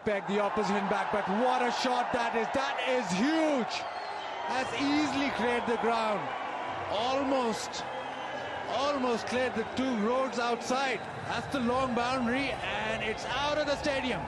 peg the opposition back, but what a shot that is. That is huge. Has easily cleared the ground. Almost cleared the 2 roads outside. That's the long boundary, and it's out of the stadium.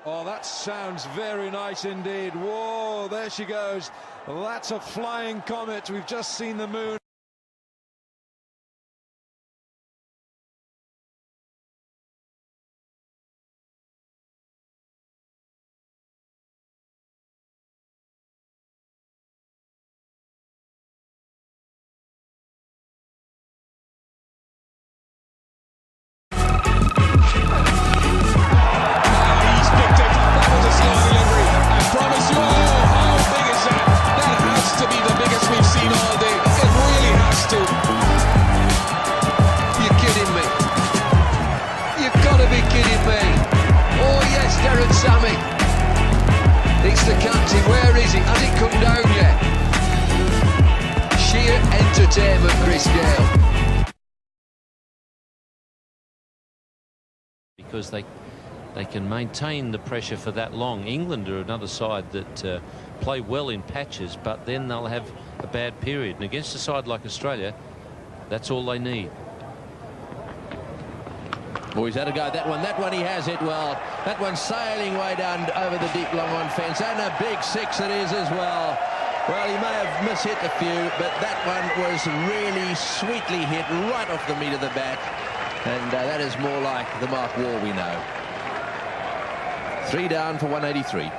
Oh, that sounds very nice indeed. Whoa, there she goes. That's a flying comet. We've just seen the moon. It's the captain. Where is he? Has it come down yet? Sheer entertainment, Chris Gayle. Because they can maintain the pressure for that long. England are another side that play well in patches, but then they'll have a bad period. And against a side like Australia, that's all they need. Oh, he's had a go at that one. That one he has hit well. That one sailing way down over the deep long on fence. And a big 6 it is as well. Well, he may have mishit a few, but that one was really sweetly hit right off the meat of the bat. And that is more like the Mark Waugh we know. 3 down for 183.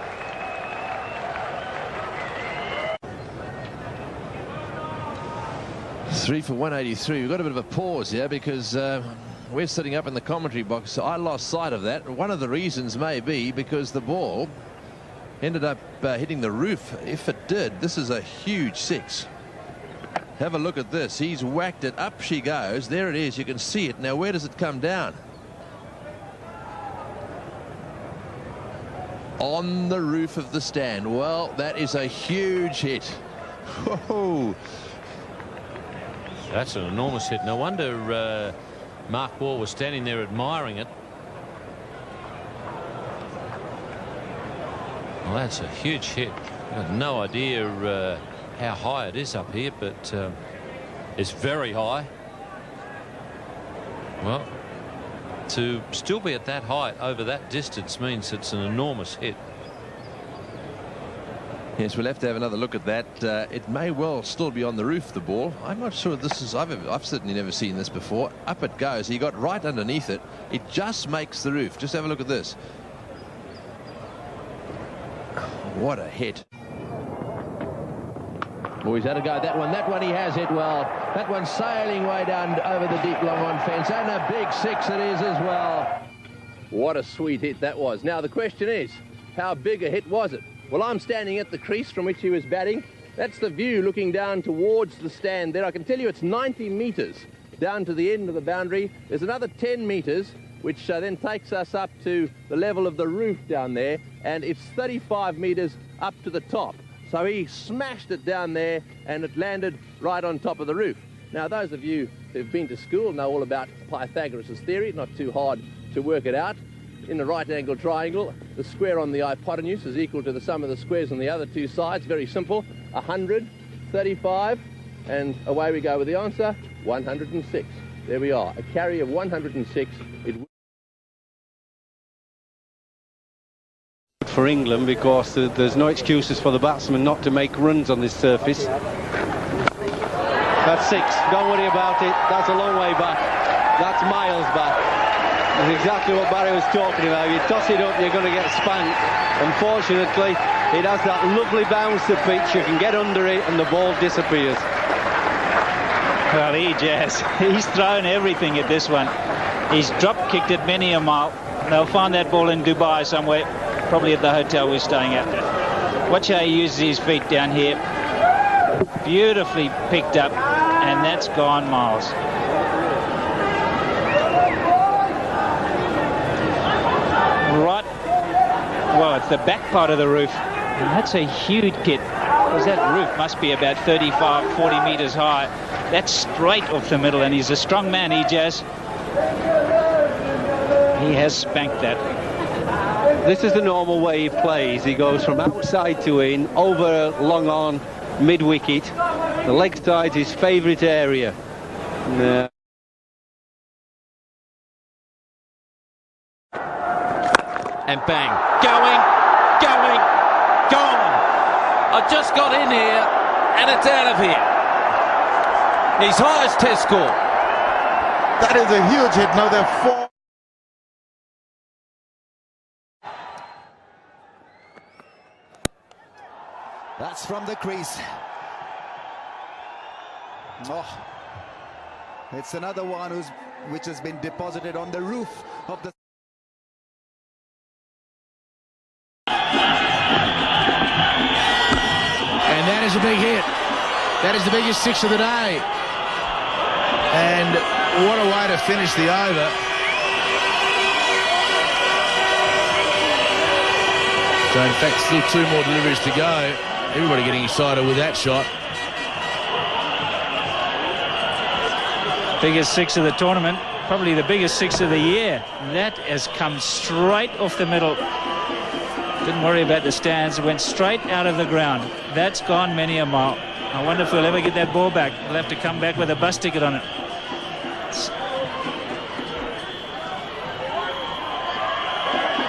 Three for 183. We've got a bit of a pause here because we're sitting up in the commentary box. I lost sight of that. One of the reasons may be because the ball ended up hitting the roof. If it did, this is a huge 6. Have a look at this. He's whacked it. Up she goes. There it is. You can see it. Now, where does it come down? On the roof of the stand. Well, that is a huge hit. Whoa. That's an enormous hit. No wonder Mark Waugh was standing there admiring it. Well, that's a huge hit. I have no idea how high it is up here, but it's very high. Well, to still be at that height over that distance means it's an enormous hit. Yes, we'll have to have another look at that. It may well still be on the roof, the ball. I'm not sure this is... I've certainly never seen this before. Up it goes. He got right underneath it. It just makes the roof. Just have a look at this. What a hit. Oh, he's had a go at that one. That one he has hit well. That one sailing way down over the deep long on fence. And a big 6 it is as well. What a sweet hit that was. Now, the question is, how big a hit was it? Well, I'm standing at the crease from which he was batting. That's the view looking down towards the stand there. I can tell you it's 90 metres down to the end of the boundary. There's another 10 metres, which then takes us up to the level of the roof down there, and it's 35 metres up to the top. So he smashed it down there, and it landed right on top of the roof. Now, those of you who've been to school know all about Pythagoras' theory. Not too hard to work it out. In the right-angled triangle, the square on the hypotenuse is equal to the sum of the squares on the other two sides. Very simple. 100, 35, and away we go with the answer, 106. There we are, a carry of 106. For England, because there's no excuses for the batsmen not to make runs on this surface. That's 6. Don't worry about it. That's a long way back. That's miles back. That's exactly what Barry was talking about. You toss it up, you're going to get spanked. Unfortunately, it has that lovely bounce to pitch. You can get under it and the ball disappears. Well, he's thrown everything at this one. He's drop-kicked it many a mile. They'll find that ball in Dubai somewhere, probably at the hotel we're staying at. Watch how he uses his feet down here. Beautifully picked up, and that's gone, Miles. Right, well, it's the back part of the roof, and that's a huge hit, because that roof must be about 35, 40 metres high. That's straight off the middle, and he's a strong man, Ijaz. He has spanked that. This is the normal way he plays. He goes from outside to in, over long on, mid-wicket. The leg side's his favourite area. And bang, going, gone. I just got in here, and it's out of here. His highest test score. That is a huge hit. Now they're 4. That's from the crease. Oh, it's another one which has been deposited on the roof of the. And that is a big hit. That is the biggest six of the day. And what a way to finish the over. So in fact, still 2 more deliveries to go. Everybody getting excited with that shot. Biggest six of the tournament, probably the biggest six of the year. That has come straight off the middle. Didn't worry about the stands, went straight out of the ground. That's gone many a mile. I wonder if we'll ever get that ball back. We'll have to come back with a bus ticket on it.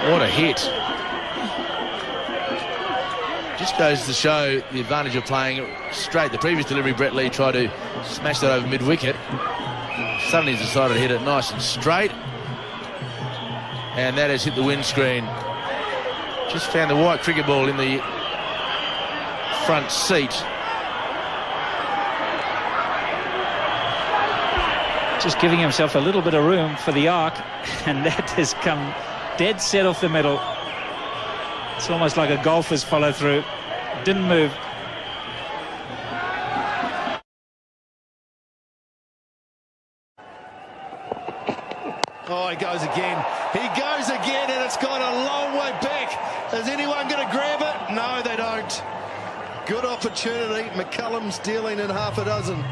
What a hit. Just goes to show the advantage of playing straight. The previous delivery, Brett Lee tried to smash that over mid-wicket. Suddenly he's decided to hit it nice and straight. And that has hit the windscreen. Just found the white cricket ball in the front seat. Just giving himself a little bit of room for the arc, and that has come dead set off the middle. It's almost like a golfer's follow through. Didn't move. Oh, he goes again. He goes again, and it's gone a long way back. Is anyone going to grab it? No, they don't. Good opportunity. McCullum's dealing in half a dozen.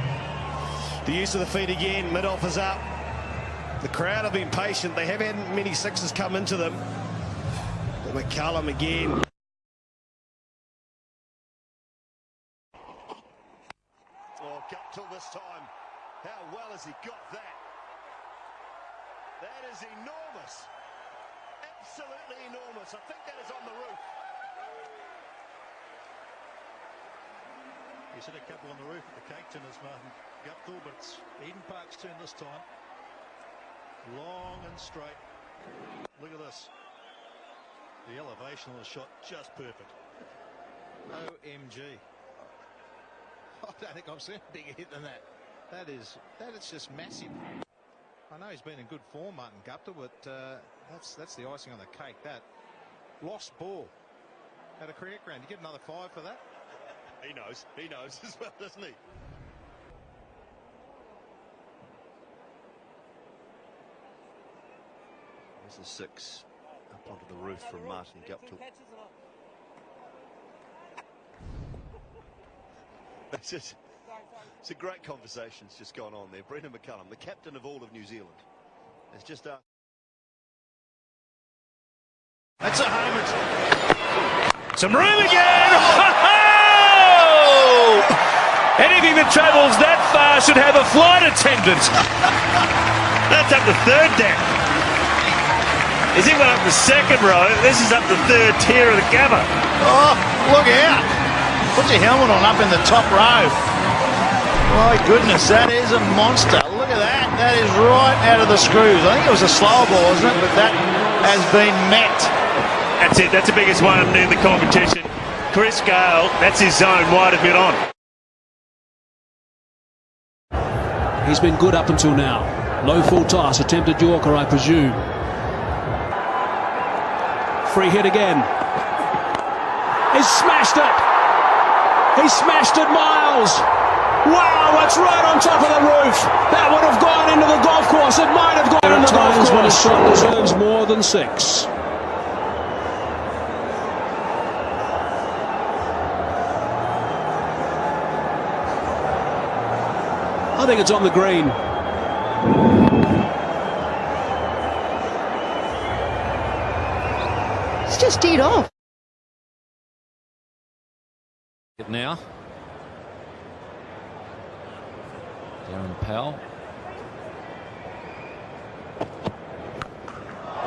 The use of the feet again. Mid-off is up. The crowd have been patient. They haven't had many sixes come into them. But McCullum again. Oh, Guptill this time. How well has he got that? That is enormous. Absolutely enormous. I think that is on the roof. He's hit a couple on the roof at the Cape Town as Martin Guptill, but it's Eden Park's turn this time. Long and straight. Look at this. The elevation on the shot just perfect. OMG. I don't think I've seen a bigger hit than that. That is just massive. I know he's been in good form, Martin Guptill, but that's the icing on the cake. That lost ball at a cricket ground. You get another 5 for that? He knows as well, doesn't he? There's a 6 up onto the roof from Martin Guptill. It's a great conversation that's just gone on there. Brendan McCullum, the captain of all of New Zealand, has just That's a hammer. Some room again. Anything that travels that far should have a flight attendant. That's up the 3rd deck. Is he went up the 2nd row? This is up the 3rd tier of the Gabba. Oh, look out. Put your helmet on up in the top row. My goodness, that is a monster. Look at that. That is right out of the screws. I think it was a slow ball, isn't it? But that has been met. That's it. That's the biggest one in the competition. Chris Gale, that's his zone, wide of mid on. He's been good up until now. Low full toss, attempted Yorker, I presume. Free hit again. He's smashed it. He smashed it, Miles. Wells. Wow, it's right on top of the roof. That would have gone into the golf course. It might have gone into the golf course. When a shot deserves more than 6. I think it's on the green. It's just teed off. Now, Darren Powell.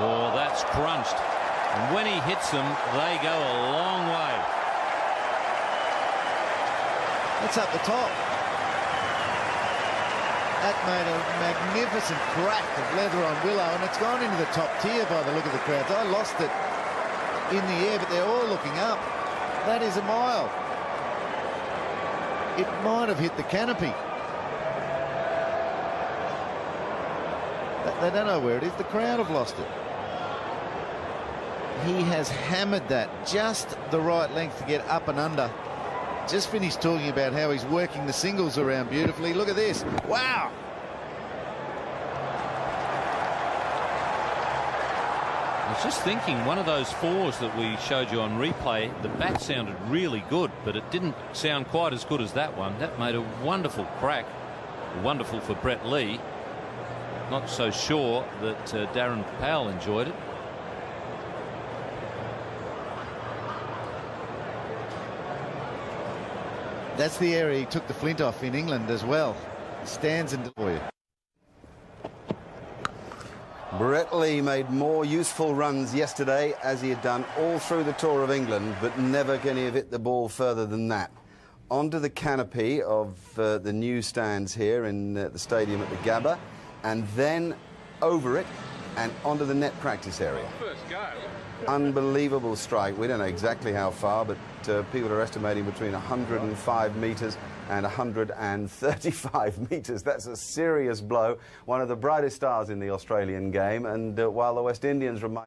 Oh, that's crunched. And when he hits them, they go a long way. It's up the top. That made a magnificent crack of leather on Willow, and it's gone into the top tier by the look of the crowds. I lost it in the air, but they're all looking up. That is a mile. It might have hit the canopy. They don't know where it is. The crowd have lost it. He has hammered that just the right length to get up and under. Just finished talking about how he's working the singles around beautifully. Look at this. Wow. I was just thinking, one of those 4s that we showed you on replay, the bat sounded really good, but it didn't sound quite as good as that one. That made a wonderful crack. Wonderful for Brett Lee. Not so sure that Darren Powell enjoyed it. That's the area he took the flint off in England as well. Stands in for you. Brett Lee made more useful runs yesterday, as he had done all through the Tour of England, but never can he have hit the ball further than that. Onto the canopy of the new stands here in the stadium at the Gabba, and then over it and onto the net practice area. First go. Unbelievable strike. We don't know exactly how far, but people are estimating between 105 metres and 135 metres. That's a serious blow. One of the brightest stars in the Australian game, and while the West Indians remain...